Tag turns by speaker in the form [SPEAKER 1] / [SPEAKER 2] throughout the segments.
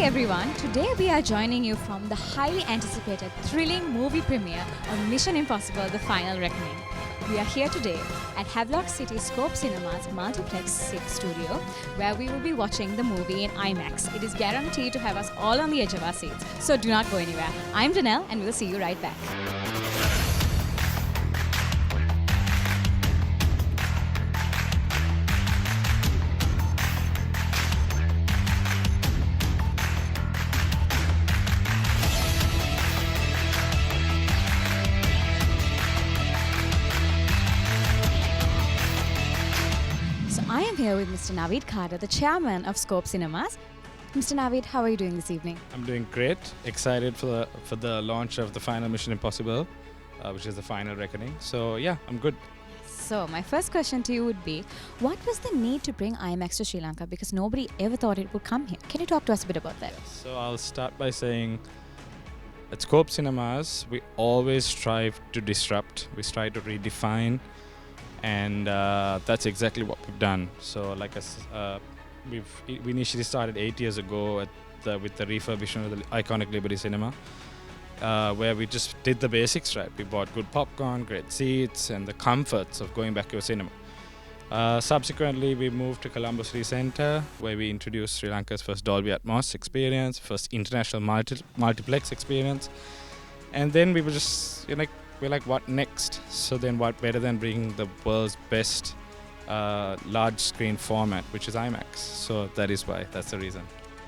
[SPEAKER 1] everyone, today we are joining you from the highly anticipated thrilling movie premiere of Mission Impossible The Final Reckoning. We are here today at Havelock City Scope Cinema's Multiplex 6 studio where we will be watching the movie in IMAX. It is guaranteed to have us all on the edge of our seats, so do not go anywhere. I'm Danelle and we'll see you right back. I am here with Mr. Naveed Carter, the chairman of Scope Cinemas. Mr. Naveed, how are you doing this evening?
[SPEAKER 2] I'm doing great. Excited for the launch of the final Mission Impossible, which is the Final Reckoning. So yeah, I'm good.
[SPEAKER 1] So my first question to you would be, what was the need to bring IMAX to Sri Lanka? Because nobody ever thought it would come here. Can you talk to us a bit about that?
[SPEAKER 2] So I'll start by saying, at Scope Cinemas, we always strive to disrupt. We strive to redefine. And that's exactly what we've done. So, we initially started 8 years ago with the refurbishment of the iconic Liberty Cinema, where we just did the basics right. We bought good popcorn, great seats, and the comforts of going back to a cinema. Subsequently, we moved to Colombo City Centre, where we introduced Sri Lanka's first Dolby Atmos experience, first international multiplex experience, and then we were just we're like, what next? So then what better than bringing the world's best large screen format, which is IMAX. So that's the reason.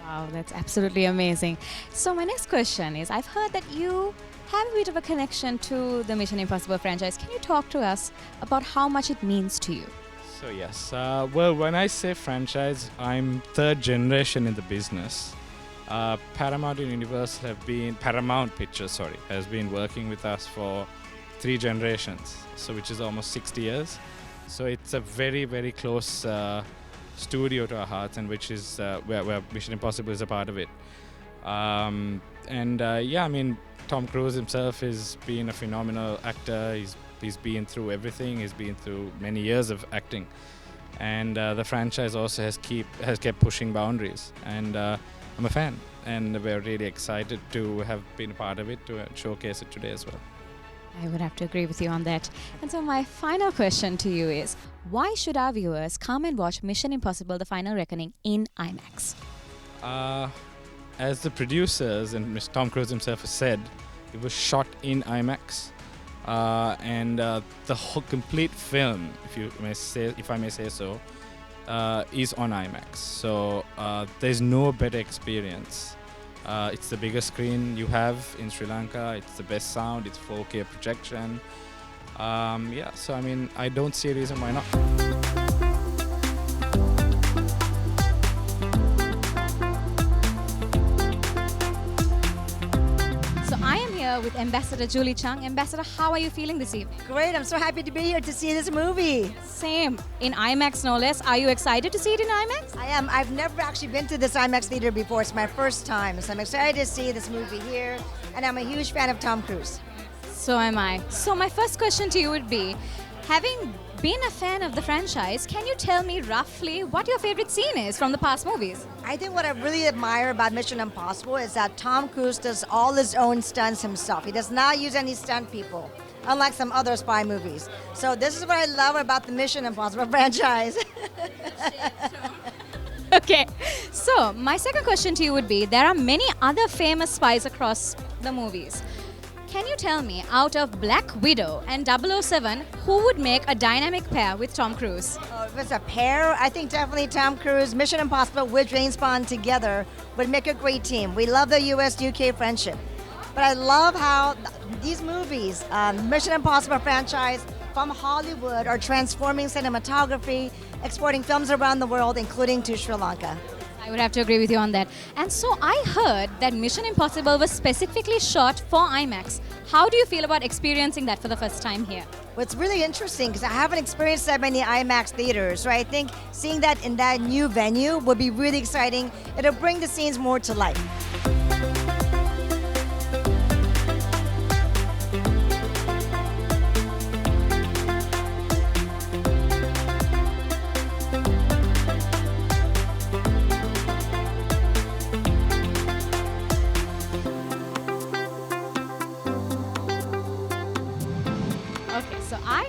[SPEAKER 1] Wow, that's absolutely amazing. So my next question is, I've heard that you have a bit of a connection to the Mission Impossible franchise. Can you talk to us about how much it means to you?
[SPEAKER 2] So yes, when I say franchise, I'm third generation in the business. Paramount and Universal Paramount Pictures, has been working with us for 3 generations, so which is almost 60 years. So it's a very, very close studio to our hearts, and which is where Mission Impossible is a part of it. Tom Cruise himself has been a phenomenal actor. He's been through everything. He's been through many years of acting, and the franchise also has kept pushing boundaries. And I'm a fan, and we're really excited to have been a part of it, to showcase it today as well.
[SPEAKER 1] I would have to agree with you on that. And so my final question to you is, why should our viewers come and watch Mission Impossible The Final Reckoning in IMAX?
[SPEAKER 2] As the producers and Mr. Tom Cruise himself has said, it was shot in IMAX. And the whole complete film, if I may say so, is on IMAX. So there's no better experience. It's the biggest screen you have in Sri Lanka. It's the best sound. It's 4K projection. So I don't see a reason why not.
[SPEAKER 1] So I am here with Ambassador Julie Chong. Ambassador, how are you feeling this evening?
[SPEAKER 3] Great, I'm so happy to be here to see this movie.
[SPEAKER 1] Same, in IMAX no less. Are you excited to see it in IMAX?
[SPEAKER 3] I am. I've never actually been to this IMAX theater before. It's my first time, so I'm excited to see this movie here. And I'm a huge fan of Tom Cruise.
[SPEAKER 1] So am I. So my first question to you would be, having been a fan of the franchise, can you tell me roughly what your favorite scene is from the past movies?
[SPEAKER 3] I think what I really admire about Mission Impossible is that Tom Cruise does all his own stunts himself. He does not use any stunt people, unlike some other spy movies. So this is what I love about the Mission Impossible franchise.
[SPEAKER 1] Okay, so my second question to you would be, there are many other famous spies across the movies. Can you tell me, out of Black Widow and 007, who would make a dynamic pair with Tom Cruise?
[SPEAKER 3] If it's a pair, I think definitely Tom Cruise, Mission Impossible with James Bond together would make a great team. We love the US-UK friendship. But I love how these movies, Mission Impossible franchise from Hollywood, are transforming cinematography, exporting films around the world, including to Sri Lanka.
[SPEAKER 1] I would have to agree with you on that. And so I heard that Mission Impossible was specifically shot for IMAX. How do you feel about experiencing that for the first time here?
[SPEAKER 3] Well, it's really interesting because I haven't experienced that many IMAX theaters, so I think seeing that in that new venue would be really exciting. It'll bring the scenes more to life.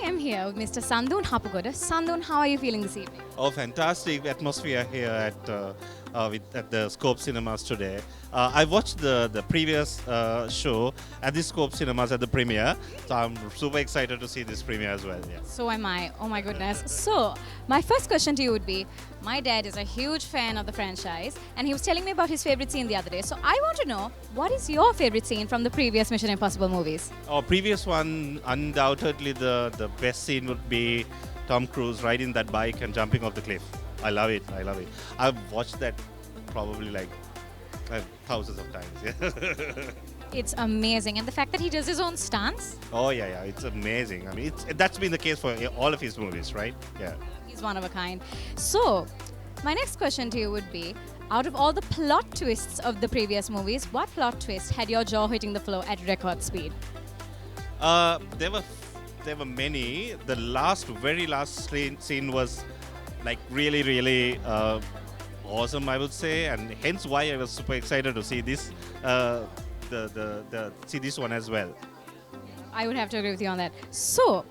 [SPEAKER 1] am here with Mr. Sandun Hapugura. Sandun, how are you feeling this evening?
[SPEAKER 4] Oh, fantastic atmosphere here at the Scope Cinemas today. I watched the previous show at the Scope Cinemas at the premiere, so I'm super excited to see this premiere as well. Yeah.
[SPEAKER 1] So am I. Oh my goodness. So, my first question to you would be, my dad is a huge fan of the franchise and he was telling me about his favorite scene the other day. So, I want to know, what is your favorite scene from the previous Mission Impossible movies?
[SPEAKER 4] Our previous one, undoubtedly the best scene would be Tom Cruise riding that bike and jumping off the cliff. I love it. I love it. I've watched that probably like thousands of times. Yeah.
[SPEAKER 1] It's amazing. And the fact that he does his own stunts,
[SPEAKER 4] Oh yeah, it's amazing. I mean, that's been the case for all of his movies, right? Yeah.
[SPEAKER 1] he's one of a kind. So, my next question to you would be, out of all the plot twists of the previous movies, what plot twist had your jaw hitting the floor at record speed?
[SPEAKER 4] There were many. The very last scene was like really awesome, I would say, and hence why I was super excited to see this see this one as well.
[SPEAKER 1] I would have to agree with you on that. So,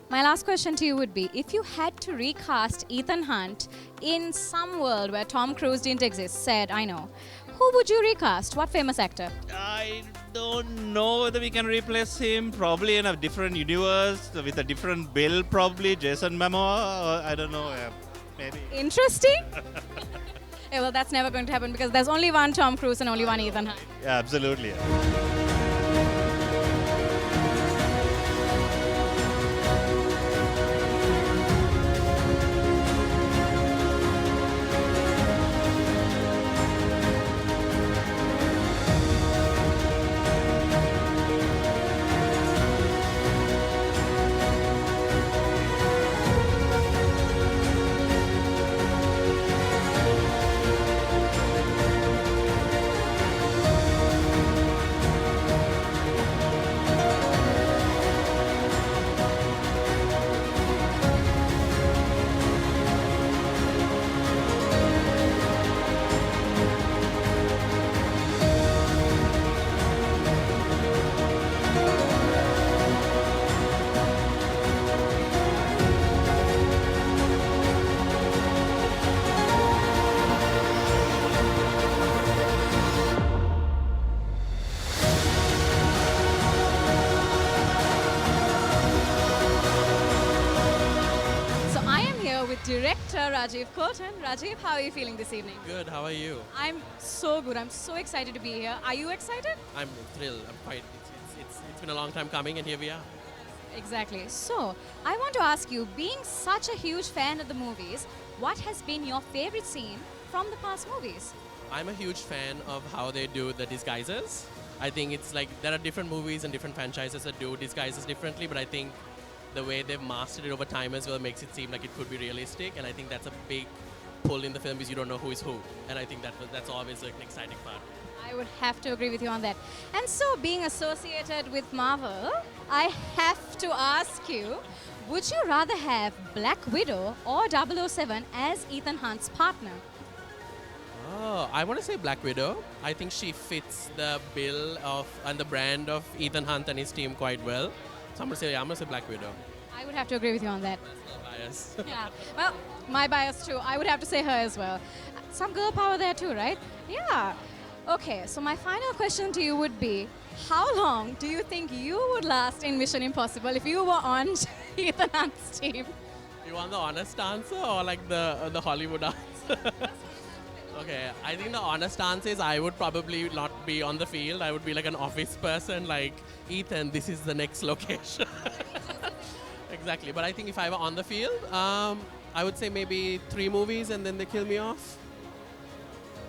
[SPEAKER 1] my last question to you would be, if you had to recast Ethan Hunt in some world where Tom Cruise didn't exist, I know, who would you recast? What famous actor?
[SPEAKER 4] I don't know whether we can replace him. Probably in a different universe with a different bill. Probably Jason Momoa. Or I don't know. Maybe.
[SPEAKER 1] Interesting. Yeah, well, that's never going to happen because there's only one Tom Cruise and only one Ethan Hunt.
[SPEAKER 4] Yeah, absolutely.
[SPEAKER 1] Director Rajiv Kumar. Rajiv, how are you feeling this evening?
[SPEAKER 5] Good, how are you?
[SPEAKER 1] I'm so good. I'm so excited to be here. Are you excited?
[SPEAKER 5] I'm thrilled. I'm quite. It's been a long time coming, and here we are.
[SPEAKER 1] Exactly. So, I want to ask you, being such a huge fan of the movies, what has been your favorite scene from the past movies?
[SPEAKER 5] I'm a huge fan of how they do the disguises. I think it's like there are different movies and different franchises that do disguises differently, but I think the way they've mastered it over time as well makes it seem like it could be realistic, and I think that's a big pull in the film, is you don't know who is who, and I think that's always like an exciting part.
[SPEAKER 1] I would have to agree with you on that. And so, being associated with Marvel, I have to ask you, would you rather have Black Widow or 007 as Ethan Hunt's partner?
[SPEAKER 5] Oh, I want to say Black Widow. I think she fits the bill of and the brand of Ethan Hunt and his team quite well. So I'm gonna say Black Widow.
[SPEAKER 1] I would have to agree with you on that.
[SPEAKER 5] Personal bias.
[SPEAKER 1] Yeah. Well, my bias too. I would have to say her as well. Some girl power there too, right? Yeah. Okay, so my final question to you would be, how long do you think you would last in Mission Impossible if you were on Ethan Hunt's team?
[SPEAKER 5] You want the honest answer or like the Hollywood answer? Okay, I think the honest answer is I would probably not be on the field. I would be like an office person, like, Ethan, this is the next location. Exactly, but I think if I were on the field, I would say maybe 3 movies and then they kill me off.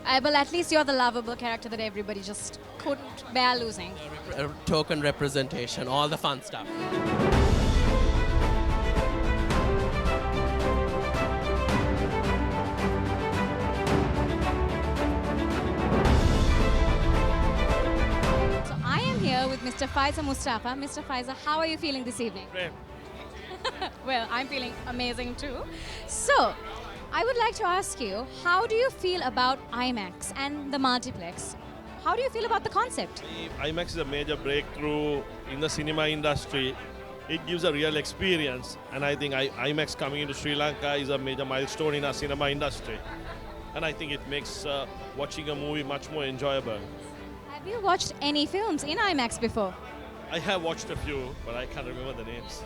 [SPEAKER 1] Well, at least you're the lovable character that everybody just couldn't bear losing.
[SPEAKER 5] Token representation, all the fun stuff.
[SPEAKER 1] So I am here with Mr. Faiza Mustafa. Mr. Faiza, how are you feeling this evening?
[SPEAKER 2] Great.
[SPEAKER 1] Well, I'm feeling amazing too. So, I would like to ask you, how do you feel about IMAX and the multiplex? How do you feel about the concept?
[SPEAKER 6] IMAX is a major breakthrough in the cinema industry, it gives a real experience. And I think IMAX coming into Sri Lanka is a major milestone in our cinema industry. And I think it makes watching a movie much more enjoyable.
[SPEAKER 1] Have you watched any films in IMAX before?
[SPEAKER 6] I have watched a few, but I can't remember the names.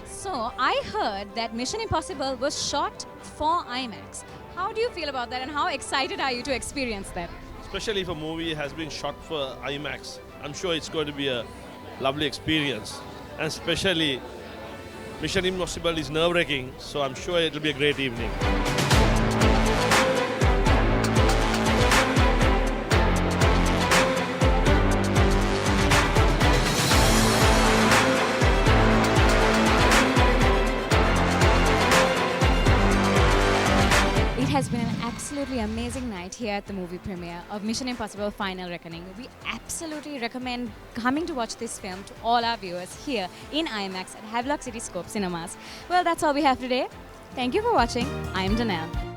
[SPEAKER 1] So I heard that Mission Impossible was shot for IMAX. How do you feel about that and how excited are you to experience that?
[SPEAKER 6] Especially if a movie has been shot for IMAX, I'm sure it's going to be a lovely experience. And especially Mission Impossible is nerve-wracking, so I'm sure it'll be a great evening.
[SPEAKER 1] It has been an absolutely amazing night here at the movie premiere of Mission Impossible Final Reckoning. We absolutely recommend coming to watch this film to all our viewers here in IMAX at Havelock City Scope Cinemas. Well, that's all we have today. Thank you for watching. I am Danelle.